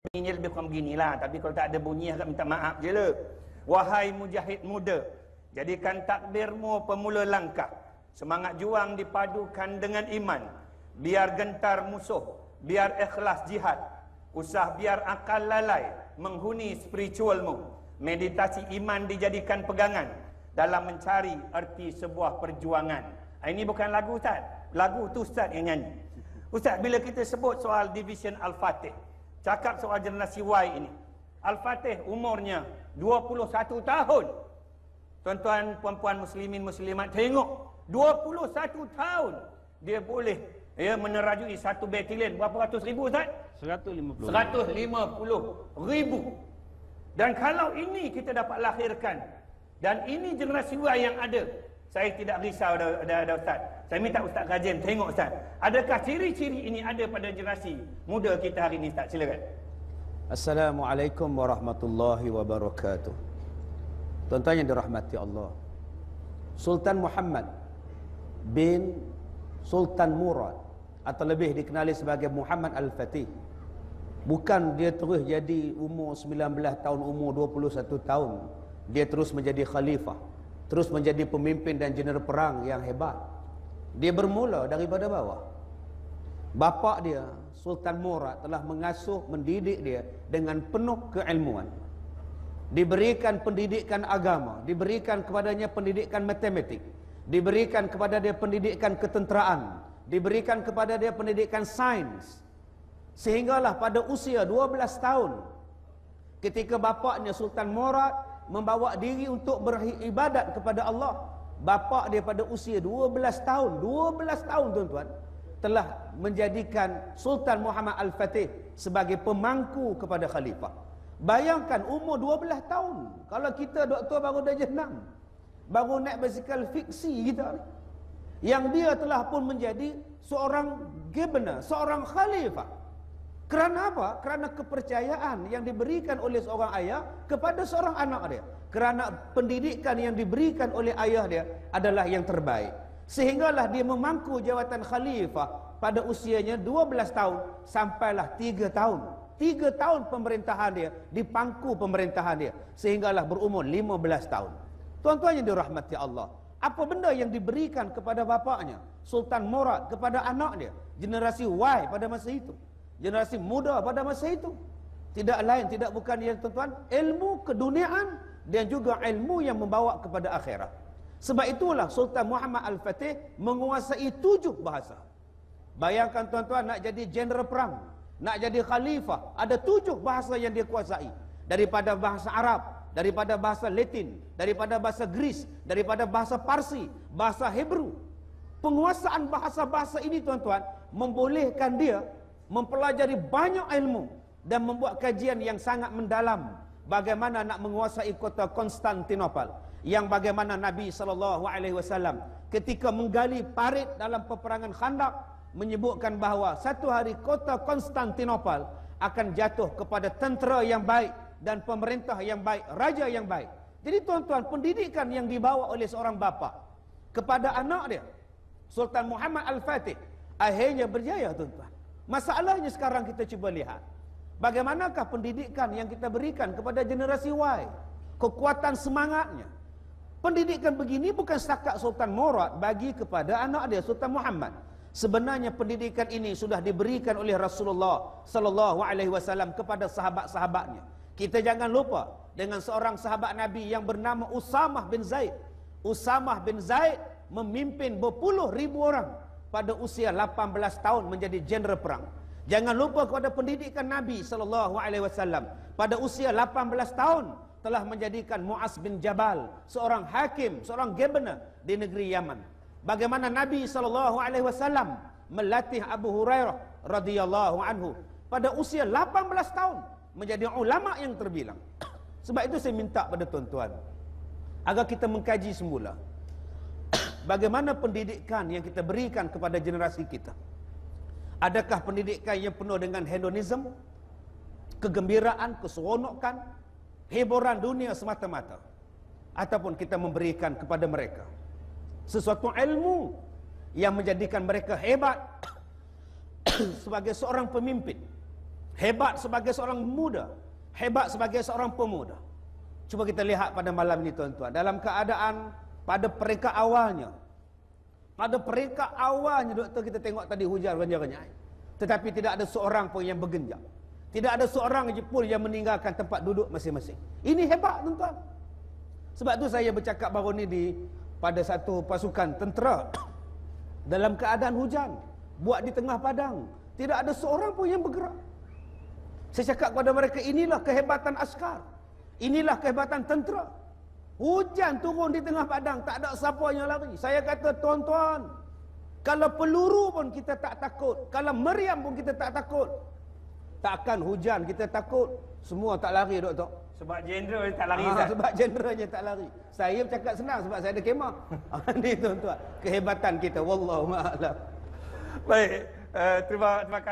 bunyinya lebih kurang beginilah, tapi kalau tak ada bunyi agak minta maaf je lah. Wahai mujahid muda, jadikan takbirmu pemula langkah. Semangat juang dipadukan dengan iman. Biar gentar musuh, biar ikhlas jihad. Usah biar akal lalai menghuni spiritualmu. Meditasi iman dijadikan pegangan dalam mencari erti sebuah perjuangan. Ini bukan lagu Ustaz. Lagu tu Ustaz yang nyanyi. Ustaz, bila kita sebut soal division Al-Fatih, cakap soal generasi Y ini, Al-Fatih umurnya 21 tahun. Tuan-tuan, puan-puan muslimin muslimat, tengok 21 tahun dia boleh menerajui satu batalion. Berapa ratus ribu Ustaz? 150 ribu. Dan kalau ini kita dapat lahirkan, dan ini generasi Y yang ada, saya tidak risau ada Ustaz. Saya minta Ustaz kajian, tengok Ustaz, adakah ciri-ciri ini ada pada generasi muda kita hari ini Ustaz? Silakan. Assalamualaikum warahmatullahi wabarakatuh. Tuan-tuan yang dirahmati Allah, Sultan Muhammad bin Sultan Murad, atau lebih dikenali sebagai Muhammad Al-Fatih, bukan dia terus jadi umur 19 tahun, umur 21 tahun dia terus menjadi khalifah, terus menjadi pemimpin dan jeneral perang yang hebat. Dia bermula daripada bawah. Bapa dia, Sultan Murad, telah mengasuh, mendidik dia dengan penuh keilmuan. Diberikan pendidikan agama, diberikan kepadanya pendidikan matematik, diberikan kepada dia pendidikan ketenteraan, diberikan kepada dia pendidikan sains. Sehinggalah pada usia 12 tahun, ketika bapaknya Sultan Murad membawa diri untuk beribadat kepada Allah, bapa dia pada usia 12 tahun, 12 tahun tuan-tuan, telah menjadikan Sultan Muhammad Al-Fatih sebagai pemangku kepada khalifah. Bayangkan umur 12 tahun. Kalau kita doktor baru darjah 6, baru naik basikal fiksi kita, yang dia telah pun menjadi seorang governor, seorang khalifah. Kerana apa? Kerana kepercayaan yang diberikan oleh seorang ayah kepada seorang anak dia. Kerana pendidikan yang diberikan oleh ayah dia adalah yang terbaik. Sehinggalah dia memangku jawatan khalifah pada usianya 12 tahun sampailah 3 tahun. 3 tahun pemerintahan dia, dipangku pemerintahan dia, sehinggalah berumur 15 tahun. Tuan-tuan yang dirahmati Allah, apa benda yang diberikan kepada bapaknya Sultan Murad kepada anak dia, generasi Y pada masa itu, generasi muda pada masa itu, tidak lain tidak bukan yang tuan-tuan, ilmu keduniaan dan juga ilmu yang membawa kepada akhirat. Sebab itulah Sultan Muhammad Al-Fatih menguasai 7 bahasa. Bayangkan tuan-tuan, nak jadi jeneral perang, nak jadi khalifah, ada 7 bahasa yang dia kuasai. Daripada bahasa Arab, daripada bahasa Latin, daripada bahasa Greece, daripada bahasa Parsi, bahasa Hebrew. Penguasaan bahasa-bahasa ini tuan-tuan membolehkan dia mempelajari banyak ilmu dan membuat kajian yang sangat mendalam bagaimana nak menguasai kota Konstantinopel, yang bagaimana Nabi SAW ketika menggali parit dalam peperangan Khandaq menyebutkan bahawa satu hari kota Konstantinopel akan jatuh kepada tentera yang baik dan pemerintah yang baik, raja yang baik. Jadi tuan-tuan, pendidikan yang dibawa oleh seorang bapa kepada anak dia, Sultan Muhammad Al-Fatih, akhirnya berjaya tuan-tuan. Masalahnya sekarang kita cuba lihat, bagaimanakah pendidikan yang kita berikan kepada generasi Y, kekuatan semangatnya. Pendidikan begini bukan setakat Sultan Murad bagi kepada anak dia Sultan Muhammad. Sebenarnya pendidikan ini sudah diberikan oleh Rasulullah sallallahu alaihi wasallam kepada sahabat-sahabatnya. Kita jangan lupa dengan seorang sahabat Nabi yang bernama Usamah bin Zaid. Usamah bin Zaid memimpin berpuluh ribu orang pada usia 18 tahun menjadi jeneral perang. Jangan lupa kepada pendidikan Nabi sallallahu alaihi wasallam pada usia 18 tahun telah menjadikan Muaz bin Jabal seorang hakim, seorang governor di negeri Yaman. Bagaimana Nabi SAW melatih Abu Hurairah radhiyallahu anhu pada usia 18 tahun menjadi ulama yang terbilang. Sebab itu saya minta pada tuan-tuan agar kita mengkaji semula bagaimana pendidikan yang kita berikan kepada generasi kita. Adakah pendidikan yang penuh dengan hedonism, kegembiraan, keseronokan, hiburan dunia semata-mata, ataupun kita memberikan kepada mereka sesuatu ilmu yang menjadikan mereka hebat sebagai seorang pemimpin, Hebat sebagai seorang muda, hebat sebagai seorang pemuda. Cuba kita lihat pada malam ini tuan-tuan, dalam keadaan pada peringkat awalnya. Pada peringkat awalnya doktor kita tengok tadi hujan renyai. Tetapi tidak ada seorang pun yang bergenjak. Tidak ada seorang pun yang meninggalkan tempat duduk masing-masing. Ini hebat tuan-tuan. Sebab tu saya bercakap baru ni pada satu pasukan tentera dalam keadaan hujan, buat di tengah padang, tidak ada seorang pun yang bergerak. Saya cakap kepada mereka, inilah kehebatan askar, inilah kehebatan tentera. Hujan turun di tengah padang, tak ada siapa yang lari. Saya kata, tuan-tuan, kalau peluru pun kita tak takut, kalau meriam pun kita tak takut, takkan hujan kita takut. Semua tak lari, doktor. Sebab jeneral tak lari. Sebab jeneralnya tak lari. Saya bercakap senang sebab saya ada kemah. Ini tuan-tuan, kehebatan kita. Wallahu a'lam. Baik, terima kasih.